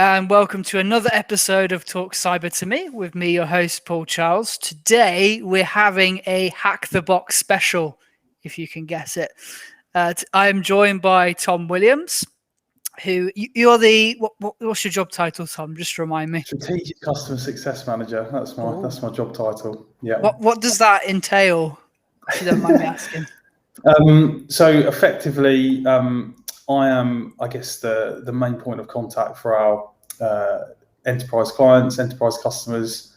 and welcome to another episode of Talk Cyber to Me with me, your host, Paul Charles. Today, we're having a Hack the Box special, if you can guess it. I am joined by Tom Williams, who you're the, what's your job title, Tom? Just remind me. Strategic Customer Success Manager. That's my job title. Yeah. What does that entail, if you don't mind me asking? So effectively, I am, I guess, the main point of contact for our enterprise clients, enterprise customers,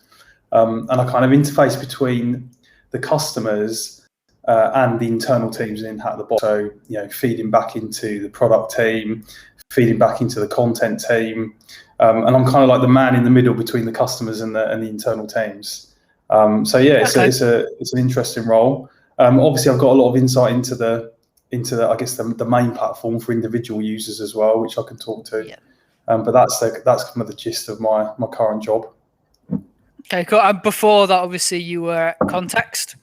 and I kind of interface between the customers and the internal teams in HackTHeBox. So, feeding back into the product team, feeding back into the content team, and I'm kind of like the man in the middle between the customers and the internal teams. It's an interesting role. Obviously, I've got a lot of insight into the I guess the main platform for individual users as well, which I can talk to. Yeah. But that's kind of the gist of my current job. Okay, cool. And before that, obviously, you were at Context.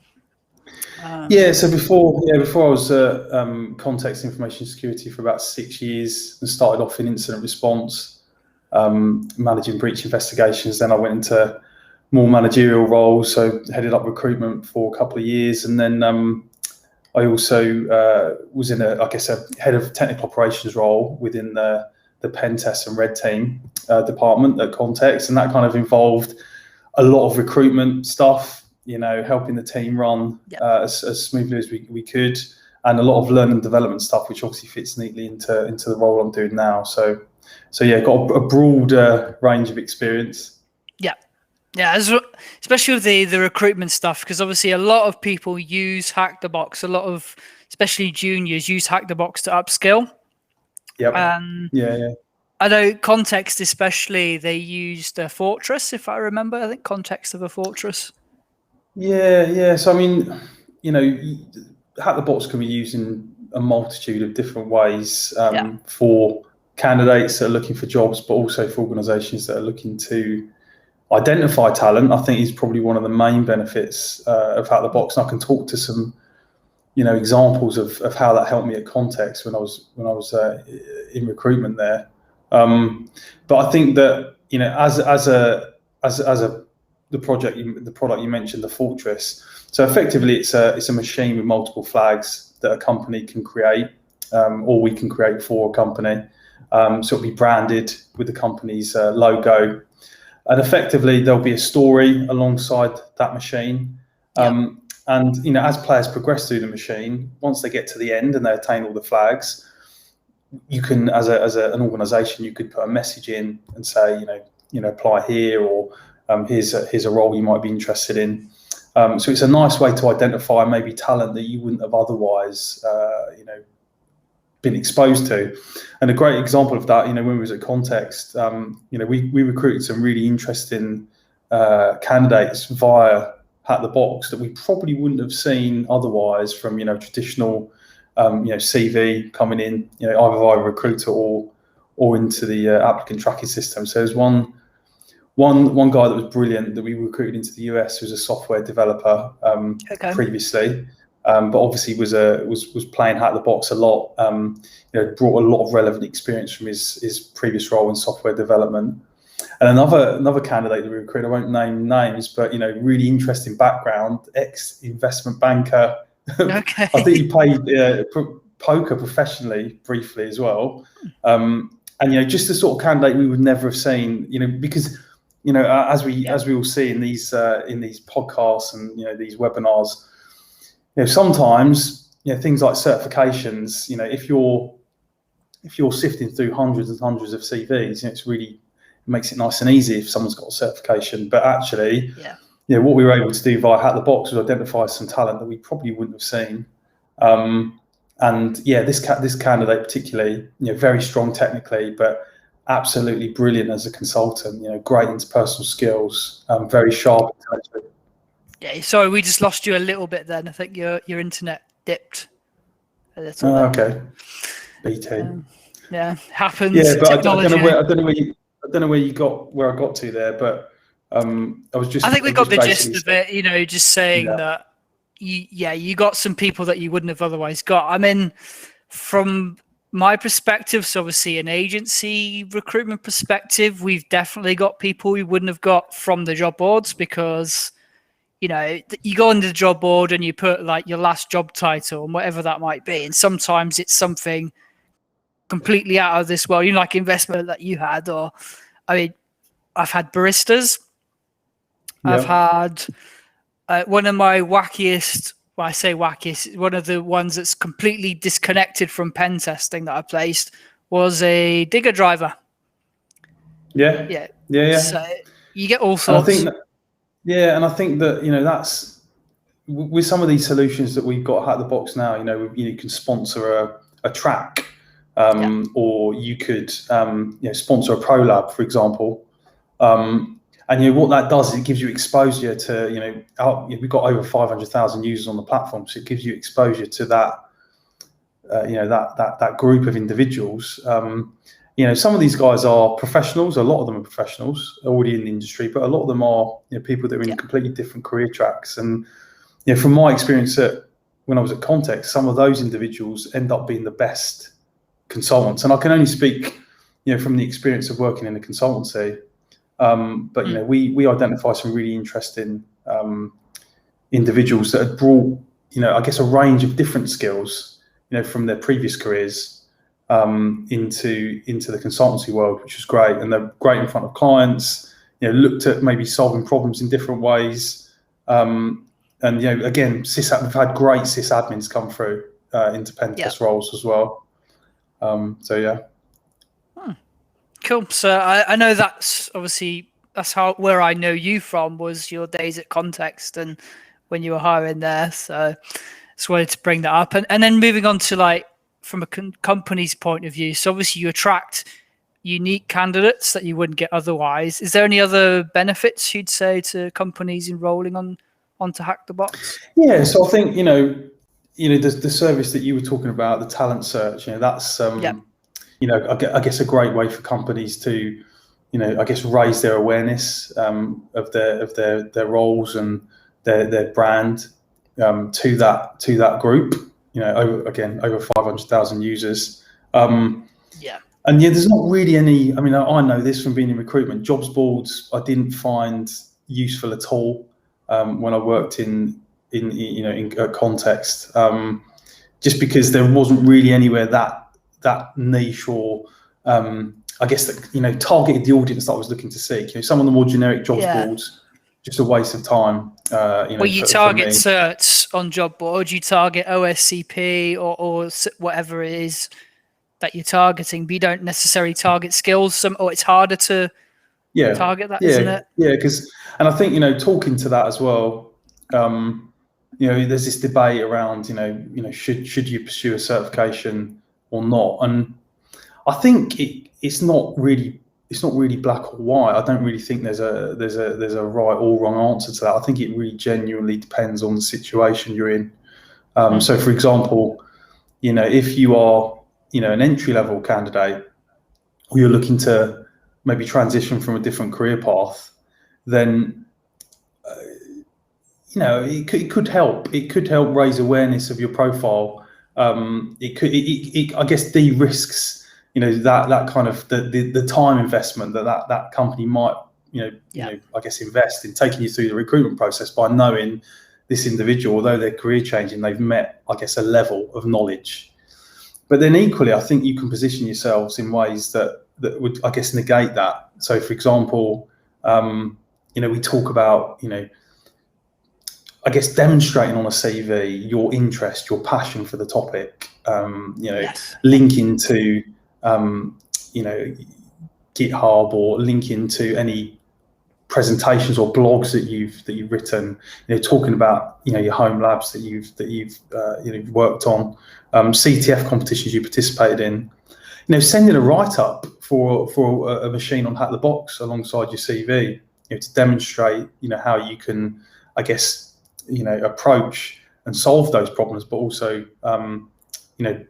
So before I was Context Information Security for about 6 years and started off in incident response, managing breach investigations. Then I went into more managerial roles, so headed up recruitment for a couple of years, and then I also was in a head of technical operations role within the pen test and red team department at Context, and that kind of involved a lot of recruitment stuff, helping the team run as smoothly as we could, and a lot of learn and development stuff, which obviously fits neatly into the role I'm doing now. So got a broad range of experience. Yeah, especially with the recruitment stuff, because obviously a lot of people use HackTHeBox. A lot of, especially juniors, use HackTHeBox to upskill. Yep. I know Context, especially, they used a Fortress, if I remember. I think Context of a Fortress. Yeah. So I mean, HackTHeBox can be used in a multitude of different ways for candidates that are looking for jobs, but also for organisations that are looking to identify talent. I think is probably one of the main benefits of HackTHeBox. And I can talk to some, examples of how that helped me at Context when I was in recruitment there. But I think that the product you mentioned, the Fortress. So effectively, it's a machine with multiple flags that a company can create, or we can create for a company. So it'll be branded with the company's logo. And effectively, there'll be a story alongside that machine. And as players progress through the machine, once they get to the end and they attain all the flags, you can, as an organisation, you could put a message in and say, apply here, or here's a role you might be interested in. So it's a nice way to identify maybe talent that you wouldn't have otherwise, been exposed to. And a great example of that, when we was at Context, we recruited some really interesting candidates via HackTHeBox that we probably wouldn't have seen otherwise from traditional CV coming in, either via a recruiter or into the applicant tracking system. So there's one guy that was brilliant that we recruited into the US, who was a software developer previously. But obviously was playing HackTHeBox a lot. Brought a lot of relevant experience from his previous role in software development. And another candidate that we recruited, I won't name names, but really interesting background, ex-investment banker. Okay. I think he played poker professionally briefly as well. And just the sort of candidate we would never have seen. Because as we all see in these podcasts and these webinars. Sometimes things like certifications. If you're sifting through hundreds and hundreds of CVs, it makes it nice and easy if someone's got a certification. But actually, what we were able to do via HackTHeBox was identify some talent that we probably wouldn't have seen. This candidate particularly, very strong technically, but absolutely brilliant as a consultant. Great interpersonal skills, very sharp intellectually. Yeah, sorry, we just lost you a little bit then. I think your internet dipped a little bit. Okay. BT. Happens. Yeah, but technology. I don't know where I got to there, but I think we got the gist of it. Just saying that you got some people that you wouldn't have otherwise got. I mean, from my perspective, so obviously an agency recruitment perspective, we've definitely got people we wouldn't have got from the job boards, because you go on the job board and you put like your last job title and whatever that might be, and sometimes it's something completely out of this world, like investment that you had. Or I mean, I've had baristas. I've had one of my wackiest, well, I say wackiest, one of the ones that's completely disconnected from pen testing that I placed was a digger driver. Yeah. So you get all sorts. And I think that that's with some of these solutions that we've got at HackTHeBox now. You can sponsor a track, or you could sponsor a pro lab, for example. And what that does is it gives you exposure to we've got over 500,000 users on the platform, so it gives you exposure to that that group of individuals. Some of these guys are professionals. A lot of them are professionals already in the industry, but a lot of them are people that are in completely different career tracks. And from my experience when I was at Context, some of those individuals end up being the best consultants. And I can only speak from the experience of working in a consultancy. But we identify some really interesting individuals that had brought I guess a range of different skills from their previous careers into the consultancy world, which was great. And they're great in front of clients. Looked at maybe solving problems in different ways. And again, we've had great sysadmins come through into pen test roles as well. Cool. So I know that's obviously where I know you from was your days at Context and when you were hiring there. So just wanted to bring that up. And then moving on to from a company's point of view. So obviously you attract unique candidates that you wouldn't get otherwise. Is there any other benefits you'd say to companies enrolling onto HackTHeBox? Yeah. So I think, the service that you were talking about, the talent search, that's, I guess a great way for companies to, I guess raise their awareness of their roles and their brand to that group. Over 500,000 users. And there's not really any. I mean, I know this from being in recruitment. Jobs boards I didn't find useful at all when I worked in Context, just because there wasn't really anywhere that niche or I guess that targeted the audience that I was looking to seek. Some of the more generic jobs boards, just a waste of time. Well, you target certs on job board, you target OSCP or whatever it is that you're targeting, but you don't necessarily target skills. Or it's harder to target that, isn't it? Yeah, and I think talking to that as well. There's this debate around should you pursue a certification or not, and I think it's not really black or white. I don't really think there's a right or wrong answer to that. I think it really genuinely depends on the situation you're in. So for example, if you are an entry-level candidate, or you're looking to maybe transition from a different career path, then it could help. It could help raise awareness of your profile. It I guess de-risks that kind of the time investment that company might I guess invest in taking you through the recruitment process by knowing this individual, although they're career changing, they've met I guess a level of knowledge. But then equally, I think you can position yourselves in ways that would I guess negate that. So for example, we talk about I guess demonstrating on a CV your interest, your passion for the topic, linking to GitHub or linking to any presentations or blogs that you've written, talking about your home labs that you've worked on, CTF competitions you participated in, sending a write-up for a machine on HackTHeBox alongside your CV, to demonstrate how you can I guess approach and solve those problems, but also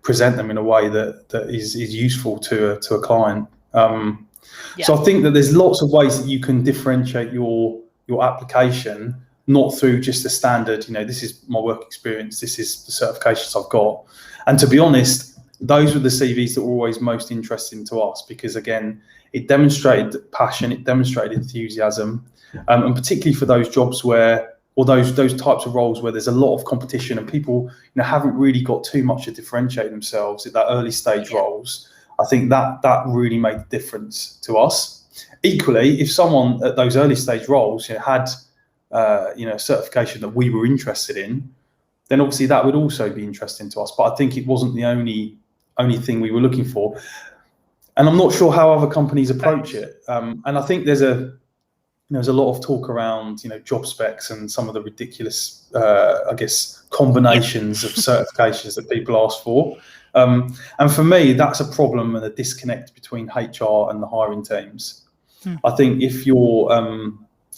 present them in a way that is useful to a client. So I think that there's lots of ways that you can differentiate your application, not through just the standard, this is my work experience, this is the certifications I've got. And to be honest, those were the CVs that were always most interesting to us, because again, it demonstrated passion, it demonstrated enthusiasm, and particularly for those jobs where, or those types of roles where there's a lot of competition and people haven't really got too much to differentiate themselves at that early stage roles. I think that really made a difference to us. Equally, if someone at those early stage roles had a certification that we were interested in, then obviously that would also be interesting to us. But I think it wasn't the only thing we were looking for. And I'm not sure how other companies approach it. And I think there's a lot of talk around job specs and some of the ridiculous combinations of certifications that people ask for. And for me, that's a problem and a disconnect between HR and the hiring teams. I think if you're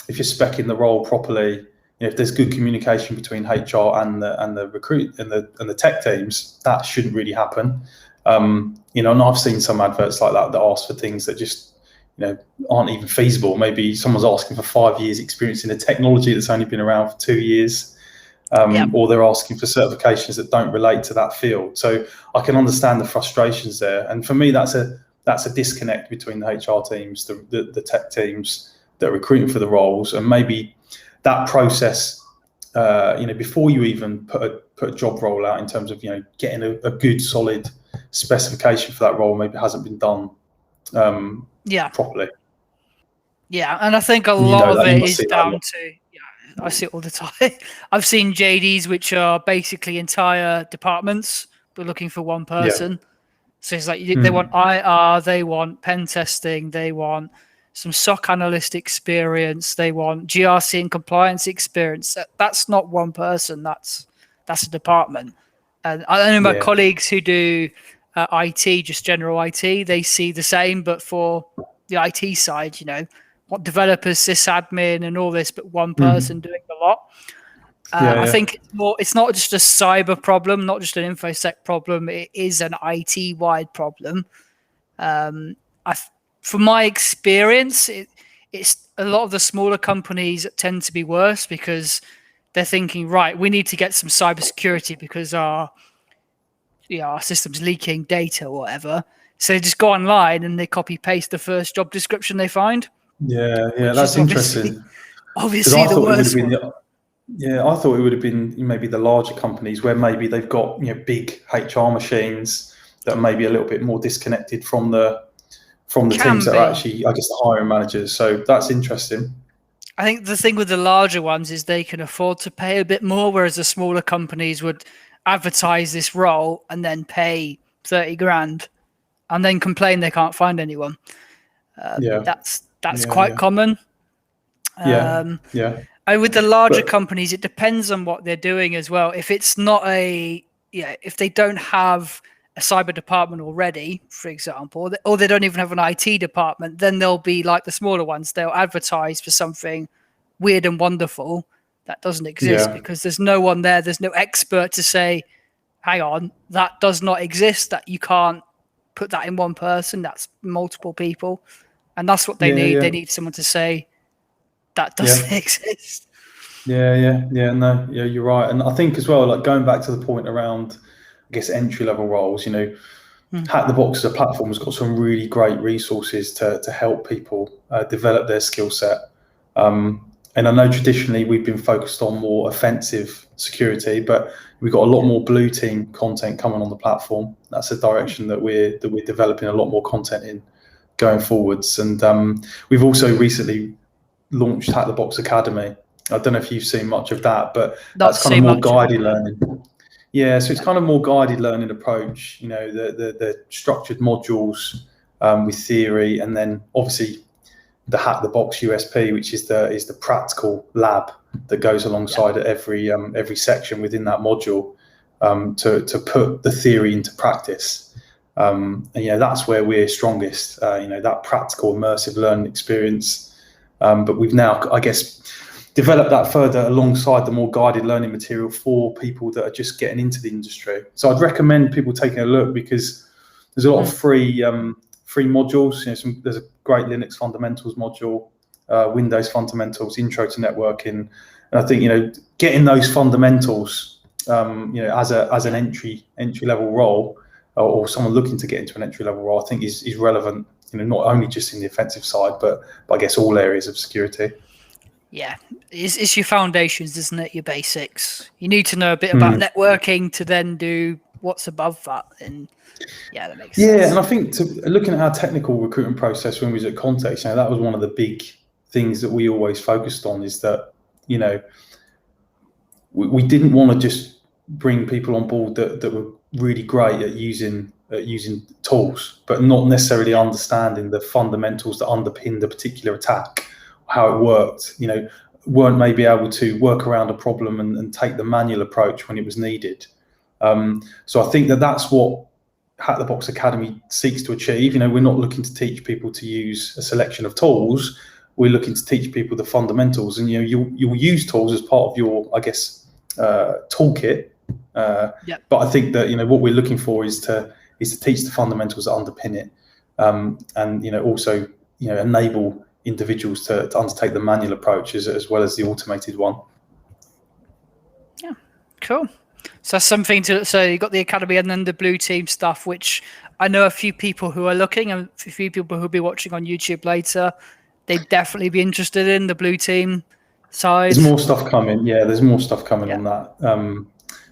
speccing the role properly, if there's good communication between HR and the recruit and the tech teams, that shouldn't really happen. And I've seen some adverts like that ask for things that just aren't even feasible. Maybe someone's asking for 5 years experience in a technology that's only been around for 2 years, or they're asking for certifications that don't relate to that field. So I can understand the frustrations there. And for me, that's a disconnect between the HR teams, the tech teams that are recruiting for the roles, and maybe that process, before you even put a job role out in terms of getting a good solid specification for that role, maybe hasn't been done properly. Yeah, and I think a lot of it is down to, I see it all the time. I've seen JDs which are basically entire departments, but looking for one person. Yeah. So it's like they want IR, they want pen testing, they want some SOC analyst experience, they want GRC and compliance experience. That's not one person, that's a department. And I know my colleagues who do IT, just general IT, they see the same, but for the IT side, what developers, sysadmin and all this, but one person doing a lot. I think it's not just a cyber problem, not just an InfoSec problem, it is an IT-wide problem. From my experience, it's a lot of the smaller companies that tend to be worse because they're thinking, right, we need to get some cybersecurity because our system's leaking data or whatever. So they just go online and they copy paste the first job description they find. Yeah, that's interesting. Obviously, the worst one. I thought it would have been maybe the larger companies where maybe they've got big HR machines that are maybe a little bit more disconnected from the teams that are actually, I guess, the hiring managers. So that's interesting. I think the thing with the larger ones is they can afford to pay a bit more, whereas the smaller companies would advertise this role and then pay 30 grand and then complain they can't find anyone. That's quite common. And with the larger companies, it depends on what they're doing as well. If it's not if they don't have a cyber department already, for example, or they don't even have an IT department, then they'll be like the smaller ones. They'll advertise for something weird and wonderful that doesn't exist because there's no one there. There's no expert to say, hang on, that does not exist, that you can't put that in one person. That's multiple people. And that's what they need. They need someone to say that doesn't exist. You're right. And I think as well, like going back to the point around, I guess, entry-level roles, HackTHeBox as a platform has got some really great resources to help people develop their skill set. And I know traditionally we've been focused on more offensive security, but we've got a lot more blue team content coming on the platform. That's a direction that we're developing a lot more content in going forwards. And we've also recently launched HackTHeBox Academy. I don't know if you've seen much of that, but that's kind of more guided learning. Yeah, so it's kind of more guided learning approach, the structured modules with theory, and then obviously the HackTHeBox USP, which is the practical lab that goes alongside every section within that module to put the theory into practice. And that's where we're strongest, that practical immersive learning experience. But we've now, I guess, develop that further alongside the more guided learning material for people that are just getting into the industry. So I'd recommend people taking a look because there's a lot of free modules. There's a great Linux fundamentals module, Windows fundamentals, intro to networking. And I think, getting those fundamentals, as an entry level role or someone looking to get into an entry level role, I think is relevant. Not only just in the offensive side, but I guess all areas of security. Yeah, it's your foundations, isn't it? Your basics. You need to know a bit about networking to then do what's above that. And yeah, that makes sense. Yeah, and I think looking at our technical recruitment process when we was at Context, that was one of the big things that we always focused on, is that, we didn't want to just bring people on board that were really great at using tools, but not necessarily understanding the fundamentals that underpin the particular attack, how it worked, weren't maybe able to work around a problem and take the manual approach when it was needed. So I think that's what HackTHeBox Academy seeks to achieve. We're not looking to teach people to use a selection of tools. We're looking to teach people the fundamentals, and you'll use tools as part of your, I guess, toolkit. But I think that what we're looking for is to teach the fundamentals that underpin it, and also enable individuals to undertake the manual approach as well as the automated one. Yeah, cool. So that's something so you got the academy and then the blue team stuff, which I know a few people who are looking, and a few people who'll be watching on YouTube later, they'd definitely be interested in the blue team side. There's more stuff coming. Yeah, there's more stuff coming on that.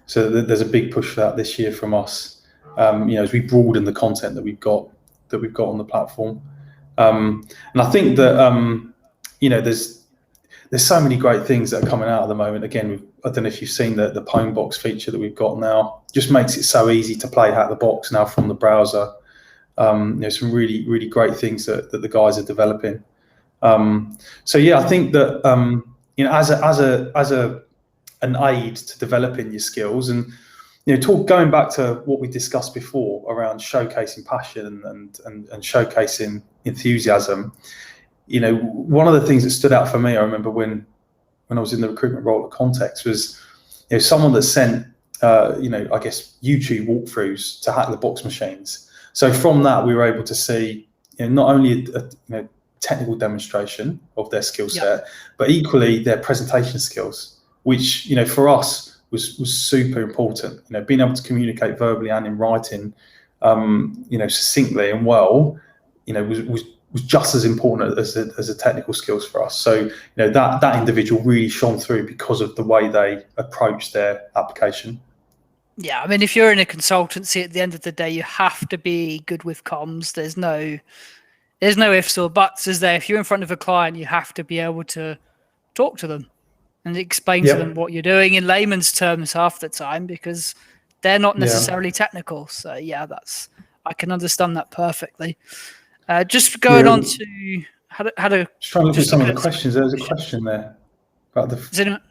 So there's a big push for that this year from us. As we broaden the content that we've got on the platform, and I think that there's so many great things that are coming out at the moment. Again, I don't know if you've seen the Pwn box feature that we've got now. Just makes it so easy to play HackTHeBox now from the browser. Some really, really great things that the guys are developing. So yeah, I think that as an aid to developing your skills, and going back to what we discussed before around showcasing passion and showcasing enthusiasm. One of the things that stood out for me, I remember when I was in the recruitment role at Context, was someone that sent I guess YouTube walkthroughs to HackTHeBox machines. So from that, we were able to see not only a technical demonstration of their skill set, but equally their presentation skills, which for us was super important. Being able to communicate verbally and in writing, succinctly and well, was just as important as the technical skills for us. So that individual really shone through because of the way they approached their application. Yeah, I mean, if you're in a consultancy, at the end of the day, you have to be good with comms. There's no ifs or buts, is there? If you're in front of a client, you have to be able to talk to them and explain to them what you're doing in layman's terms half the time, because they're not necessarily technical. So yeah, I can understand that perfectly. Just going on to how to just trying to look at some of the questions. There's a question there about the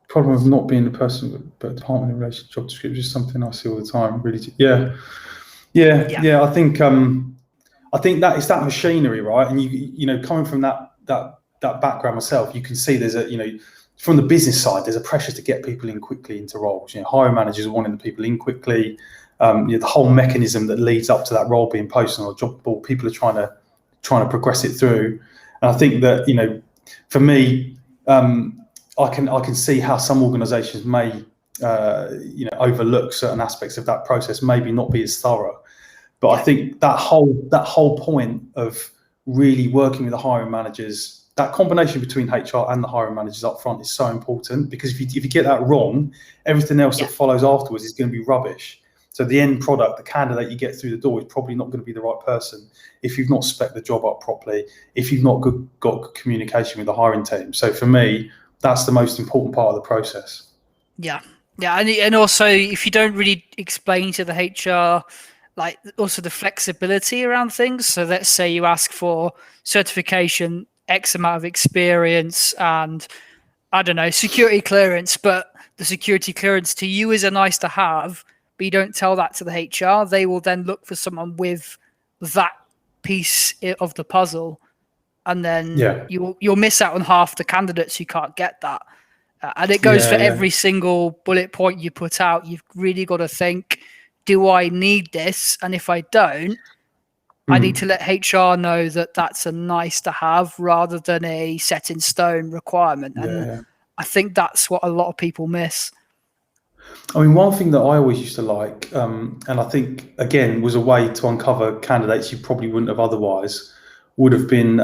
problem of not being the person, but department in relation to job description is something I see all the time. Really, I think that is that machinery, right? And coming from that background myself, you can see there's from the business side, there's a pressure to get people in quickly into roles. Hiring managers are wanting the people in quickly. The whole mechanism that leads up to that role being posted on a job board, people are trying to progress it through. And I think that for me, I can see how some organisations may overlook certain aspects of that process, maybe not be as thorough. But I think that whole point of really working with the hiring managers, that combination between HR and the hiring managers up front is so important, because if you get that wrong, everything else that follows afterwards is going to be rubbish. So the end product, the candidate you get through the door, is probably not going to be the right person if you've not spec'd the job up properly, if you've not got good communication with the hiring team. So for me, that's the most important part of the process. Yeah, and also if you don't really explain to the HR, like also the flexibility around things. So let's say you ask for certification, X amount of experience, and I don't know, security clearance, but the security clearance to you is a nice to have, but you don't tell that to the HR. They will then look for someone with that piece of the puzzle, and then you'll miss out on half the candidates who can't get that. And it goes for every single bullet point you put out. You've really got to think, do I need this? And if I don't, I need to let HR know that that's a nice to have rather than a set in stone requirement. And I think that's what a lot of people miss. I mean, one thing that I always used to like, and I think again was a way to uncover candidates you probably wouldn't have otherwise, would have been,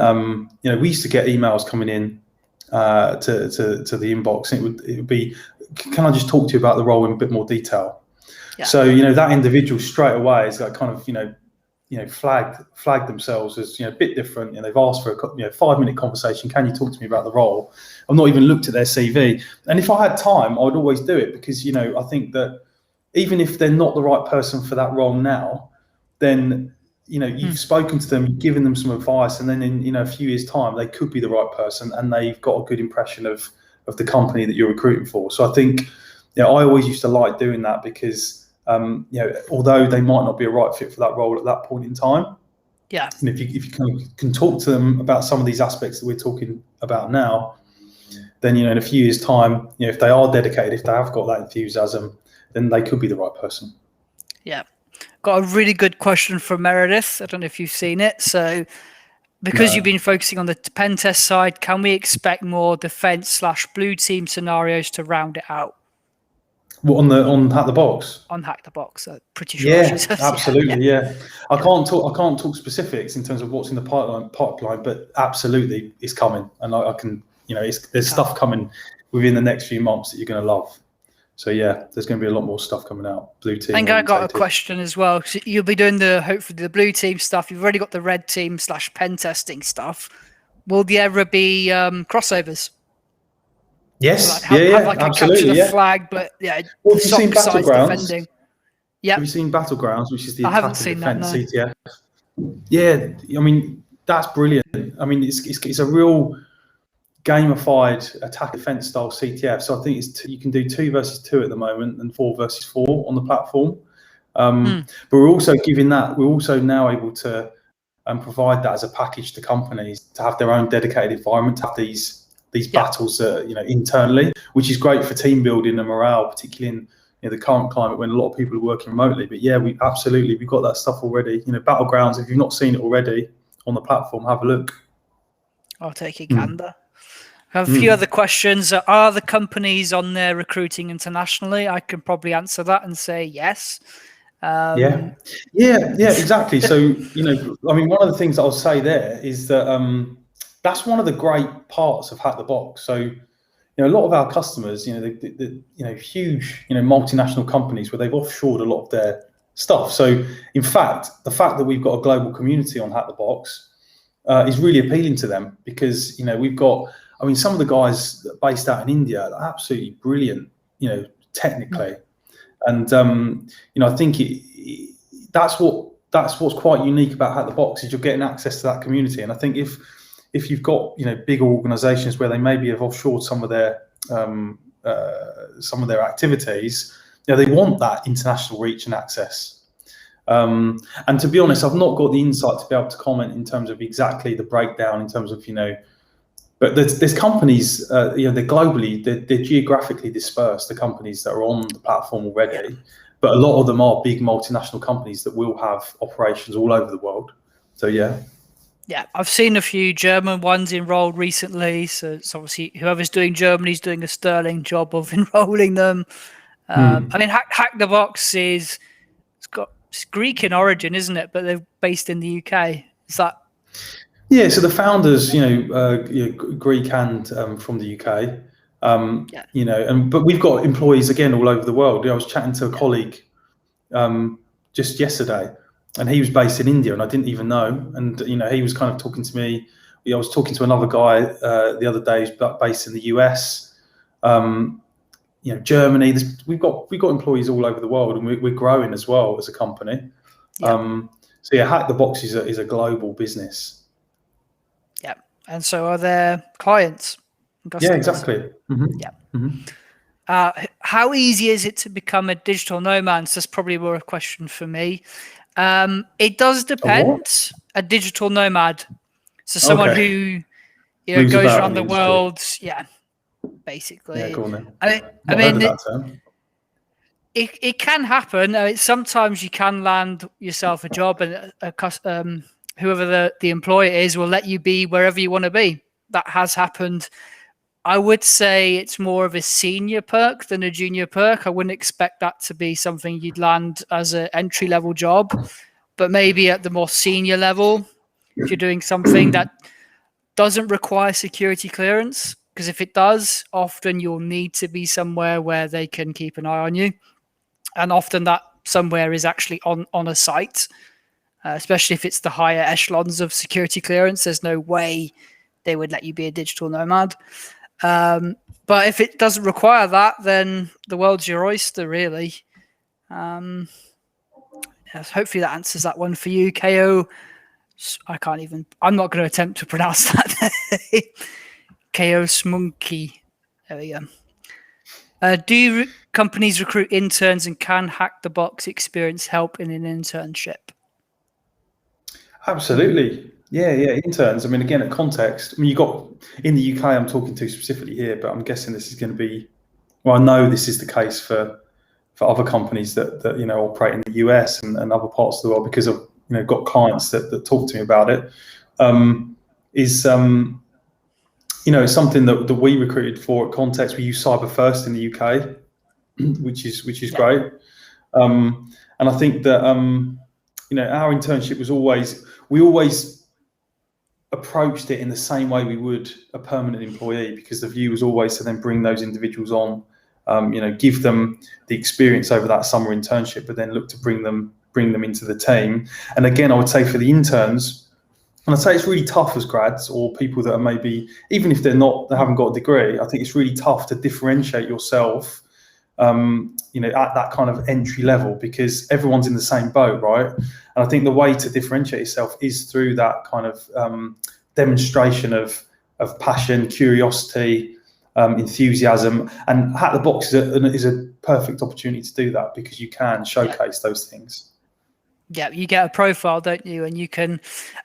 we used to get emails coming in to the inbox, and it would be, can I just talk to you about the role in a bit more detail? Yeah. So that individual straight away is like kind of flagged themselves as a bit different, and they've asked for a 5-minute conversation. Can you talk to me about the role? I've not even looked at their CV, and if I had time, I would always do it, because I think that even if they're not the right person for that role now, then you've spoken to them, you've given them some advice, and then in a few years' time, they could be the right person, and they've got a good impression of the company that you're recruiting for. So I think I always used to like doing that, because although they might not be a right fit for that role at that point in time, and if you can talk to them about some of these aspects that we're talking about now, then in a few years' time, if they are dedicated, if they have got that enthusiasm, then they could be the right person. Yeah. Got a really good question from Meredith. I don't know if you've seen it. So, because you've been focusing on the pen test side, can we expect more defense/blue team scenarios to round it out? What, on HackTHeBox? On HackTHeBox, pretty sure. Yeah, absolutely. Yeah. I can't talk specifics in terms of what's in the pipeline, but absolutely, it's coming, and I can. There's stuff coming within the next few months that you're going to love. So yeah, there's going to be a lot more stuff coming out. Blue team. I think I got a question as well. You'll be doing hopefully the blue team stuff. You've already got the red team / pen testing stuff. Will there ever be crossovers? Yes. So have like absolutely. A capture the flag, but Well, have you seen Battlegrounds? Yeah. Have you seen Battlegrounds, which is the attack and defense CTF? Yeah, I mean that's brilliant. I mean it's a real gamified attack defense style CTF. So I think you can do 2 versus 2 at the moment, and 4 versus 4 on the platform. But we're also now able to provide that as a package to companies to have their own dedicated environment, to have these battles internally, which is great for team building and morale, particularly in the current climate when a lot of people are working remotely. But yeah, we've got that stuff already. Battlegrounds, if you've not seen it already on the platform, have a look. I'll take a gander. I have a few other questions. Are the companies on there recruiting internationally? I can probably answer that and say yes. Yeah, exactly. So, I mean, one of the things I'll say there is that that's one of the great parts of HackTHeBox. So, a lot of our customers, the huge, multinational companies where they've offshored a lot of their stuff. So, in fact, the fact that we've got a global community on HackTHeBox is really appealing to them, because, we've got, I mean, some of the guys based out in India are absolutely brilliant, technically. And, I think that's what's quite unique about HackTHeBox, is you're getting access to that community. And I think if you've got, bigger organizations where they maybe have offshored some of their activities, they want that international reach and access. And to be honest, I've not got the insight to be able to comment in terms of exactly the breakdown in terms of, but there's companies, they're globally, they're geographically dispersed, the companies that are on the platform already, but a lot of them are big multinational companies that will have operations all over the world. So yeah. Yeah, I've seen a few German ones enrolled recently. So it's obviously whoever's doing Germany is doing a sterling job of enrolling them. I mean, HackTHeBox it's Greek in origin, isn't it? But they're based in the UK. Is that? Yeah, so the founders, Greek and from the UK, but we've got employees again all over the world. I was chatting to a colleague just yesterday, and he was based in India, and I didn't even know. And he was kind of talking to me. I was talking to another guy the other day who's based in the US, Germany. We've got employees all over the world, and we're growing as well as a company. So yeah, HackTHeBox is a global business. Yeah, and so are their clients. Yeah, exactly. How easy is it to become a digital nomad? That's probably more a question for me. It does depend. A digital nomad, so someone who goes around the world. Yeah, basically. Yeah, go on then. I mean, it can happen. Sometimes you can land yourself a job, and whoever the employer is will let you be wherever you want to be. That has happened. I would say it's more of a senior perk than a junior perk. I wouldn't expect that to be something you'd land as an entry-level job, but maybe at the more senior level, if you're doing something that doesn't require security clearance, because if it does, often you'll need to be somewhere where they can keep an eye on you. And often that somewhere is actually on a site, especially if it's the higher echelons of security clearance. There's no way they would let you be a digital nomad. But if it doesn't require that, then the world's your oyster, really. Yes, hopefully that answers that one for you, KO. I'm not going to attempt to pronounce that. KO Smunky. There we go. Do companies recruit interns, and can HackTHeBox experience help in an internship? Absolutely. Yeah. Interns. I mean, again, at context, I mean, you got in the UK, I'm talking to specifically here, but I'm guessing this is going to be, well, I know this is the case for other companies that operate in the US and other parts of the world, because I've got clients that talk to me about it. Is something that we recruited for at Context. We use Cyber First in the UK, which is great. And I think that our internship was we always approached it in the same way we would a permanent employee, because the view was always to then bring those individuals on, give them the experience over that summer internship, but then look to bring them into the team. And again, I would say for the interns, and I'd say it's really tough as grads or people that are maybe, even if they haven't got a degree, I think it's really tough to differentiate yourself, at that kind of entry level, because everyone's in the same boat, right? And I think the way to differentiate yourself is through that kind of demonstration of passion, curiosity, enthusiasm, and HackTHeBox is a perfect opportunity to do that, because you can showcase those things. Yeah, you get a profile, don't you? And you can,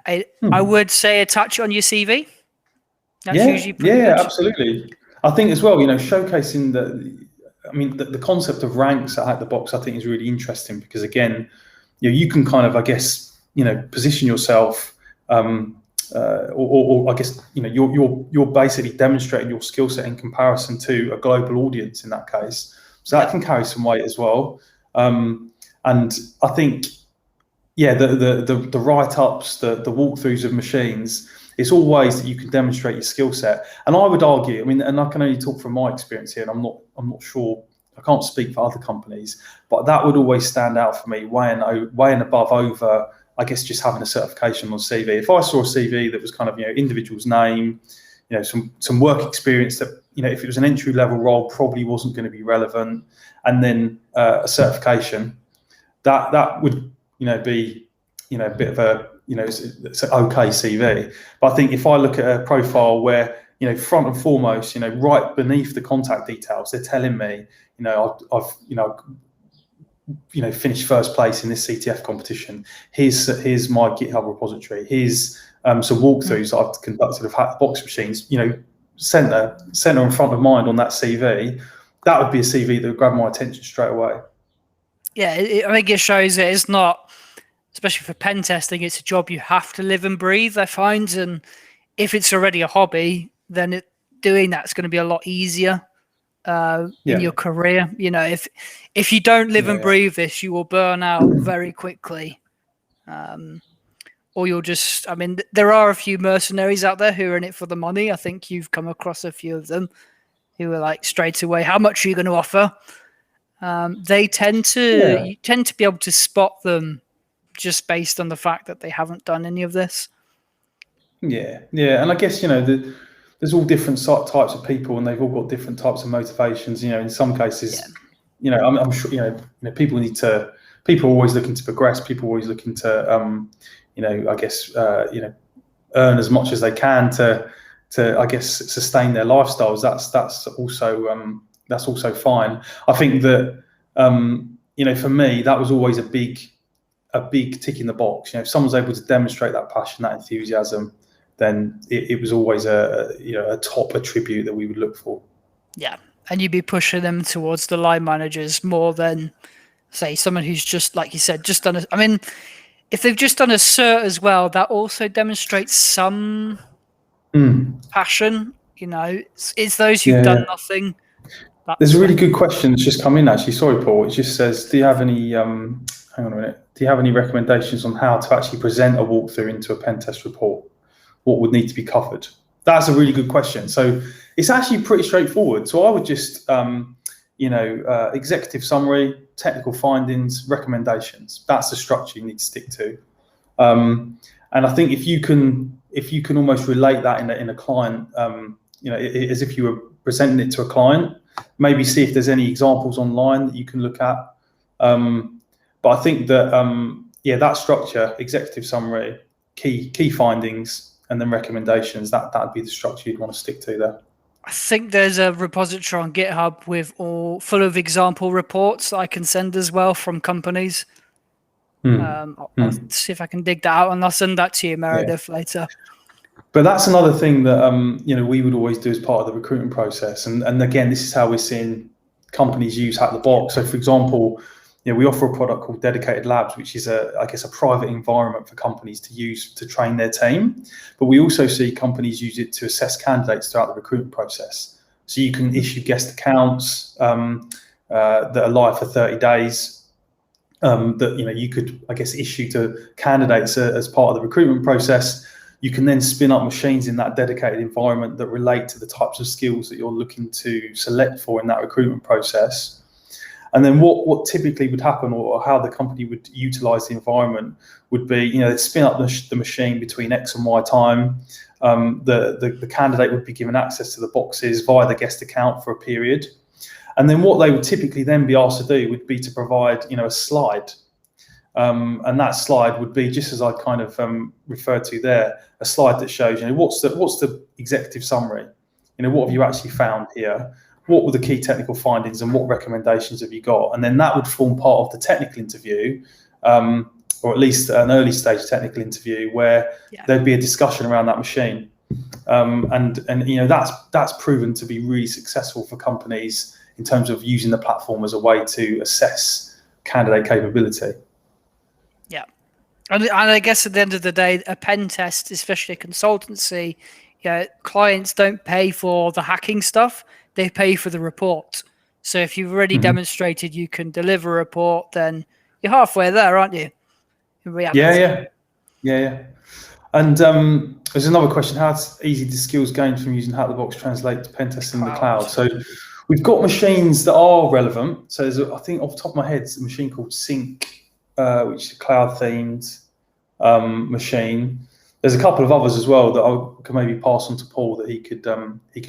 I would say, attach it on your CV. That's usually pretty good. Absolutely. I think as well, showcasing the concept of ranks at HackTHeBox, I think, is really interesting, because again, you can kind of, I guess, position yourself, or I guess, you're basically demonstrating your skill set in comparison to a global audience in that case. So that can carry some weight as well. And I think, the write-ups, the walkthroughs of machines, it's all ways that you can demonstrate your skill set. And I would argue, I mean, and I can only talk from my experience here, and I'm not sure, I can't speak for other companies, but that would always stand out for me, way and above over, I guess, just having a certification on CV. If I saw a CV that was kind of, individual's name, some work experience that, if it was an entry level role, probably wasn't going to be relevant, and then a certification, that would, be, a bit of a, it's an okay CV. But I think if I look at a profile where, front and foremost, right beneath the contact details, they're telling me, I've finished first place in this CTF competition. Here's my GitHub repository. Here's some walkthroughs I've conducted of HackTHeBox machines. Center and front of mind on that CV. That would be a CV that would grab my attention straight away. Yeah, I think it shows that it's not, especially for pen testing, it's a job you have to live and breathe, I find. And if it's already a hobby, then doing that's going to be a lot easier in your career. If you don't live and breathe this, you will burn out very quickly. Or you'll just, I mean, there are a few mercenaries out there who are in it for the money. I think you've come across a few of them who are like straight away, how much are you going to offer? You tend to be able to spot them just based on the fact that they haven't done any of this. Yeah. And I guess, there's all different types of people, and they've all got different types of motivations. In some cases, I'm sure, people are always looking to progress. People are always looking to, I guess, earn as much as they can to I guess, sustain their lifestyles. That's also fine. I think that, for me, that was always a big tick in the box. If someone's able to demonstrate that passion, that enthusiasm, then it was always a top attribute that we would look for. Yeah. And you'd be pushing them towards the line managers more than, say, someone who's just, like you said, just done if they've just done a cert as well, that also demonstrates some passion. It's those who've done nothing. There's a really good question that's just come in, actually. Sorry, Paul. It just says, do you have any, hang on a minute. Do you have any recommendations on how to actually present a walkthrough into a pen test report? What would need to be covered? That's a really good question. So it's actually pretty straightforward. So I would just, executive summary, technical findings, recommendations. That's the structure you need to stick to. And I think if you can almost relate that in a client, as if you were presenting it to a client, maybe see if there's any examples online that you can look at. But I think that, that structure, executive summary, key findings, and then recommendations, that'd be the structure you'd want to stick to there. I think there's a repository on GitHub full of example reports that I can send as well from companies. I'll see if I can dig that out, and I'll send that to you, Meredith, later. But that's another thing that we would always do as part of the recruitment process. And again, this is how we're seeing companies use HackTHeBox. So, for example, we offer a product called Dedicated Labs, which is a private environment for companies to use to train their team. But we also see companies use it to assess candidates throughout the recruitment process. So you can issue guest accounts that are live for 30 days that you could, issue to candidates as part of the recruitment process. You can then spin up machines in that dedicated environment that relate to the types of skills that you're looking to select for in that recruitment process. And then what typically would happen, or how the company would utilize the environment, would be, they'd spin up the machine between X and Y time. The candidate would be given access to the boxes via the guest account for a period. And then what they would typically then be asked to do would be to provide, a slide. And that slide would be, just as I kind of referred to there, a slide that shows, what's the executive summary? What have you actually found here? What were the key technical findings, and what recommendations have you got? And then that would form part of the technical interview, or at least an early stage technical interview, where there'd be a discussion around that machine. And that's proven to be really successful for companies in terms of using the platform as a way to assess candidate capability. Yeah. And I guess at the end of the day, a pen test, especially a consultancy, clients don't pay for the hacking stuff. They pay for the report. So if you've already demonstrated you can deliver a report, then you're halfway there, aren't you? In reality. Yeah. And there's another question: how easy do skills gained from using HackTHeBox translate to pen testing in the cloud? So we've got machines that are relevant. So there's, I think off the top of my head, it's a machine called Sync, which is a cloud-themed machine. There's a couple of others as well that I can maybe pass on to Paul that he could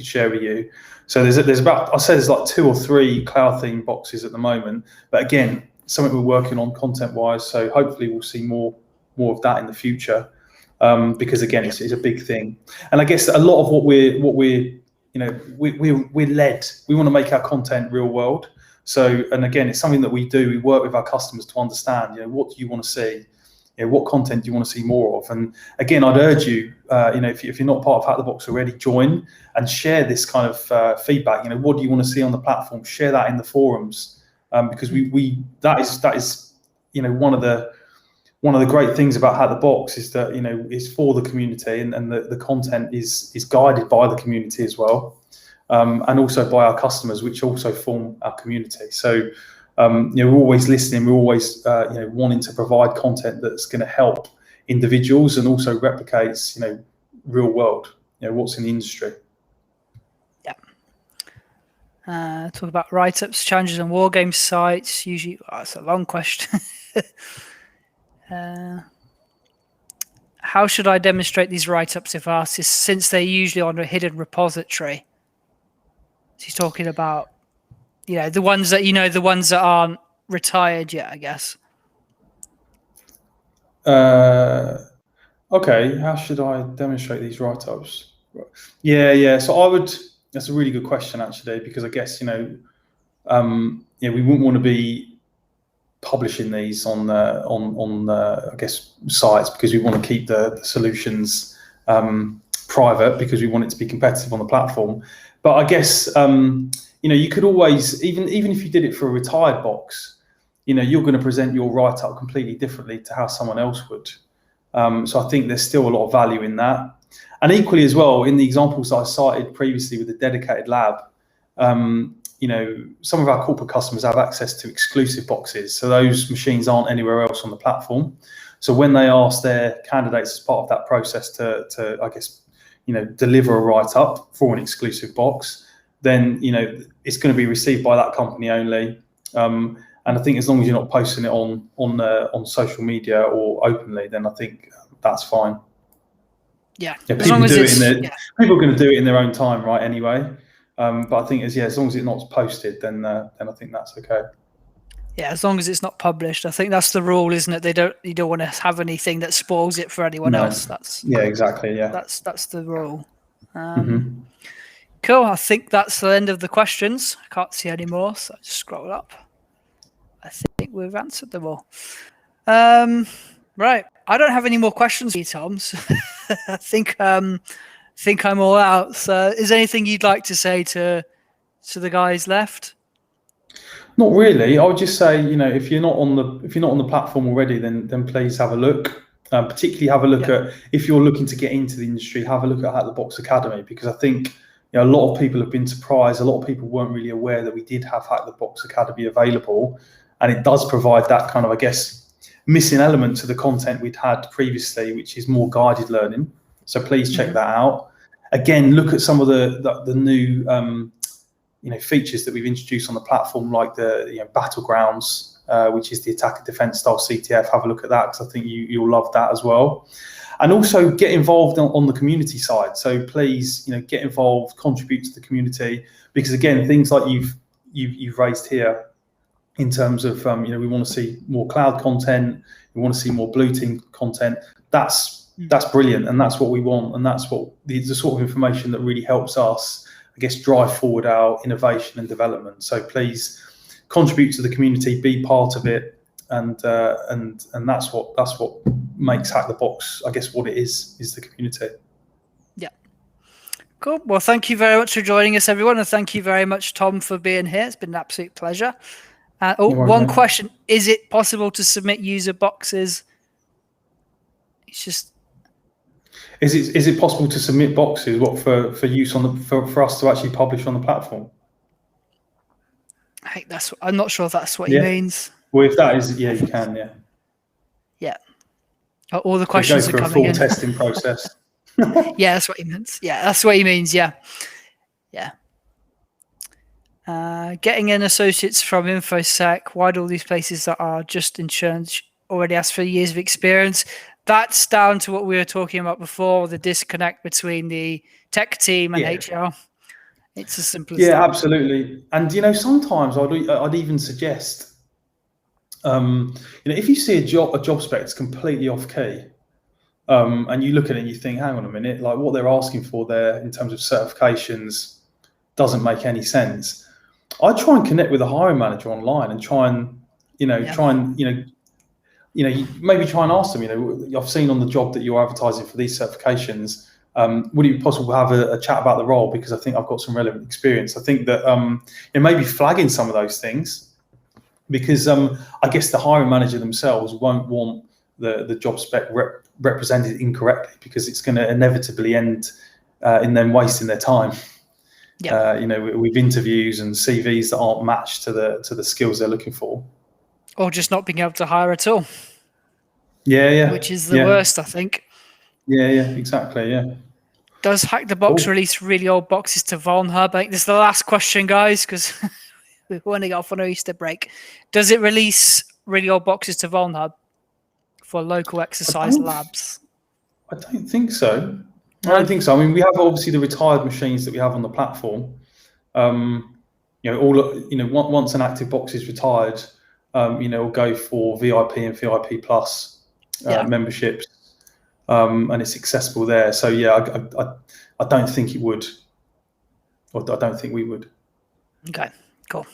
share with you. So there's about, I say there's like 2 or 3 cloud-themed boxes at the moment. But again, something we're working on content-wise. So hopefully we'll see more of that in the future, because again, it's a big thing. And I guess a lot of what we're led. We want to make our content real world. So, and again, it's something that we do. We work with our customers to understand, what do you want to see? What content do you want to see more of? And again, I'd urge you, if you're not part of HackTHeBox already, join and share this kind of feedback. What do you want to see on the platform? Share that in the forums, because that is one of the great things about HackTHeBox is that it's for the community, and the content is guided by the community as well, and also by our customers, which also form our community. So. We're always listening. We're always, wanting to provide content that's going to help individuals and also replicates, real world, what's in the industry. Yeah. Talk about write-ups, challenges on war game sites. Usually, that's a long question. How should I demonstrate these write-ups if asked? Since they're usually on a hidden repository. So he's talking about. The ones that aren't retired yet, I guess. Okay, how should I demonstrate these write-ups? Yeah. So that's a really good question, actually, because I guess, we wouldn't want to be publishing these on I guess, sites, because we want to keep the solutions private, because we want it to be competitive on the platform. But I guess, you could always, even if you did it for a retired box, you're going to present your write-up completely differently to how someone else would. So I think there's still a lot of value in that. And equally as well, in the examples that I cited previously with the dedicated lab, some of our corporate customers have access to exclusive boxes. So those machines aren't anywhere else on the platform. So when they ask their candidates as part of that process to I guess, deliver a write-up for an exclusive box, then, it's going to be received by that company only. And I think as long as you're not posting it on social media or openly, then I think that's fine. Yeah, people are going to do it in their own time, right? Anyway, but I think as long as it's not posted, then I think that's okay. Yeah, as long as it's not published, I think that's the rule, isn't it? You don't want to have anything that spoils it for anyone else. Exactly. Yeah, that's the rule. Cool. I think that's the end of the questions. I can't see any more, so I just scroll up. I think we've answered them all. Right. I don't have any more questions for you, Tom. So I think I'm all out. So is there anything you'd like to say to the guys left? Not really. I would just say, if you're not on the platform already, then please have a look. Particularly have a look at, if you're looking to get into the industry, have a look at HackTHeBox Academy, because I think a lot of people have been surprised. A lot of people weren't really aware that we did have HackTHeBox Academy available, and it does provide that kind of, I guess, missing element to the content we'd had previously, which is more guided learning. So please check that out. Again, look at some of the new features that we've introduced on the platform, like the Battlegrounds, which is the attack and defense style CTF. Have a look at that, because I think you'll love that as well. And also get involved on the community side. So please, get involved, contribute to the community, because again, things like you've raised here, in terms of we want to see more cloud content, we want to see more blue team content. That's brilliant, and that's what we want, and that's what the sort of information that really helps us, I guess, drive forward our innovation and development. So please contribute to the community, be part of it, and that's what makes HackTHeBox, I guess, what it is the community. Yeah. Cool. Well, thank you very much for joining us, everyone, and thank you very much, Tom, for being here. It's been an absolute pleasure. One question: is it possible to submit user boxes? Is it possible to submit boxes? What for use for us to actually publish on the platform? I think I'm not sure if that's what he means. Well, if that is, you can. Yeah. All the questions are coming in. Go for a full testing process. Yeah, that's what he means. Yeah, that's what he means. Yeah. Getting in associates from InfoSec. Why do all these places that are just insurance already ask for years of experience? That's down to what we were talking about before, the disconnect between the tech team and HR. It's as simple as that. Yeah, absolutely. And sometimes I'd even suggest, if you see a job spec that's completely off key, and you look at it and you think, hang on a minute, like what they're asking for there in terms of certifications doesn't make any sense. I try and connect with a hiring manager online and maybe try and ask them, I've seen on the job that you're advertising for these certifications. Would it be possible to have a chat about the role, because I think I've got some relevant experience? I think that maybe flagging some of those things, because I guess the hiring manager themselves won't want the job spec represented incorrectly, because it's going to inevitably end in them wasting their time. With interviews and CVs that aren't matched to the skills they're looking for, or just not being able to hire at all. Which is the worst, I think. Exactly. Does HackTHeBox release really old boxes to VulnHub? I think this is the last question, guys, because we're running off on our Easter break. Does it release really old boxes to VulnHub for local exercise labs? I don't think so. I don't think so. I mean, we have obviously the retired machines that we have on the platform. Once an active box is retired, it'll go for VIP and VIP plus memberships, and it's accessible there. So I don't think it would, or I don't think we would. Okay, cool.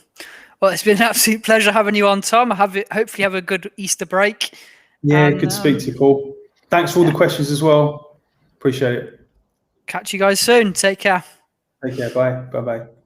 Well, it's been an absolute pleasure having you on, Tom. Hopefully have a good Easter break. Yeah, good to speak to you, Paul. Thanks for all the questions as well. Appreciate it. Catch you guys soon. Take care. Take care. Bye. Bye-bye.